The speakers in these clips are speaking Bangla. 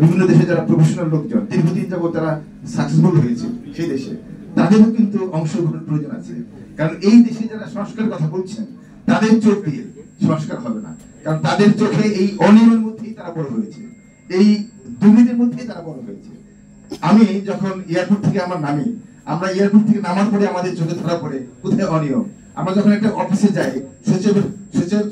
বিভিন্ন দেশে যারা প্রফেশনাল লোকজন দীর্ঘদিন যাবত তারা সাকসেসফুল হয়েছে সেই দেশে, তাদেরও কিন্তু অংশগ্রহণের প্রয়োজন আছে। কারণ এই দেশে যারা সংস্কারের কথা বলছেন তাদের চোখ দিয়ে সংস্কার হবে না, কারণ তাদের চোখে এই অনিয়মের মধ্যেই তারা বড় হয়েছে, এই দুর্নীতির মধ্যেই তারা বড় হয়েছে। আমি যখন এয়ারপোর্ট থেকে আমরা নামি, আমরা এয়ারপোর্ট থেকে নামার পরে আমাদের চোখে ধরা পড়ে কোথায় অনিয়ম। আমরা যখন একটা অফিসে যাই,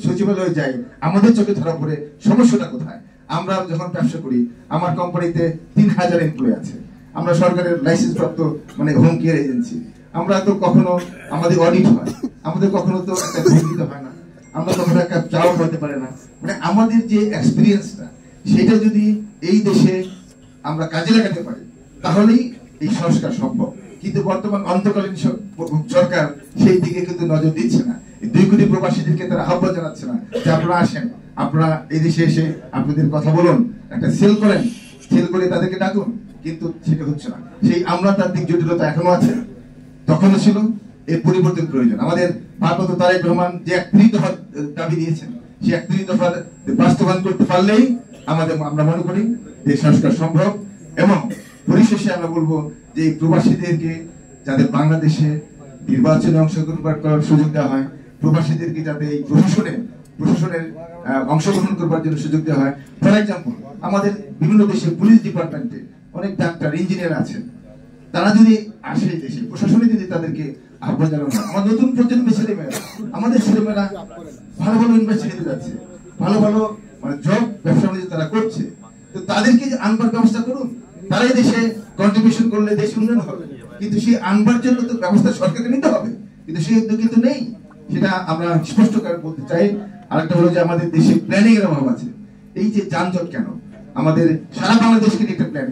সচিবালয়ে যাই, আমাদের চোখে ধরা পড়ে সমস্যাটা কোথায়। আমরা যখন ব্যবসা করি, আমার কোম্পানিতে 3000 এমপ্লয়ি আছে, আমরা সরকারের লাইসেন্স প্রাপ্ত মানে হোম কেয়ার এজেন্সি। আমরা তো কখনো আমাদের অডিট হয়, আমাদের কখনো তো একটা ভিজিট হয় না, আমরা কখনো একটা চাও হতে পারে না। মানে আমাদের যে এক্সপিরিয়েন্সটা সেটা যদি এই দেশে আমরা কাজে লাগাতে পারি তাহলেই এই সংস্কার সম্ভব। কিন্তু বর্তমান অন্তর্কালীন সরকার সেই দিকে কিন্তু নজর দিচ্ছে না। 2 কোটি প্রবাসীদেরকে তারা আহ্বান জানাচ্ছে না যে আপনারা আসেন, আপনারা এই দেশে এসে আপনাদের কথা বলুন, একটা সেল করেন, সেল করে তাদেরকে ডাকুন, কিন্তু সেটা হচ্ছে না। সেই আমলাতান্ত্রিক জটিলতা এখনো আছে, তখনও ছিল। এই পরিবর্তন প্রয়োজন। আমাদের ভারপ্রাপ্ত তারেক রহমান যে 31 দফা দাবি দিয়েছেন, সেই 31 দফা বাস্তবায়ন করতে পারলেই আমরা মনে করি যে সংস্কার সম্ভব। এবং পরিশেষে আমরা বলবো যে প্রবাসীদেরকে যাতে বাংলাদেশে নির্বাচনে অংশগ্রহণ করার সুযোগ দেওয়া হয়, প্রবাসীদেরকে যাতে এই প্রশাসনের অংশগ্রহণ করবার জন্য সুযোগ দেওয়া হয়। ফর এক্সাম্পল, আমাদের বিভিন্ন দেশে পুলিশ ডিপার্টমেন্টে অনেক ডাক্তার, ইঞ্জিনিয়ার আছেন, তারা যদি আসে দেশে, প্রশাসনে যদি তাদেরকে আহ্বান জানানো হয়, আমার নতুন প্রজন্মের ছেলেমেয়েরা, আমাদের ছেলেমেয়েরা ভালো ভালো ইউনিভার্সিটিতে যাচ্ছে, ভালো ভালো মানে জব ব্যবসা বাণিজ্য তারা করছে, তো তাদেরকে যে আনবার ব্যবস্থা করুন। তারাই দেশে কন্ট্রিবিউশন করলে দেশ উন্নয়ন হবে। কিন্তু সেই আনবার জন্য তো ব্যবস্থা সরকারকে নিতে হবে, কিন্তু সেই উদ্যোগ কিন্তু নেই। সেটা আমরা স্পষ্ট করে বলতে চাই। আরেকটা হলো যে আমাদের দেশে প্ল্যানিং এর অভাব আছে। এই যে যানজট কেন, আমাদের সারা বাংলাদেশকে একটা প্ল্যান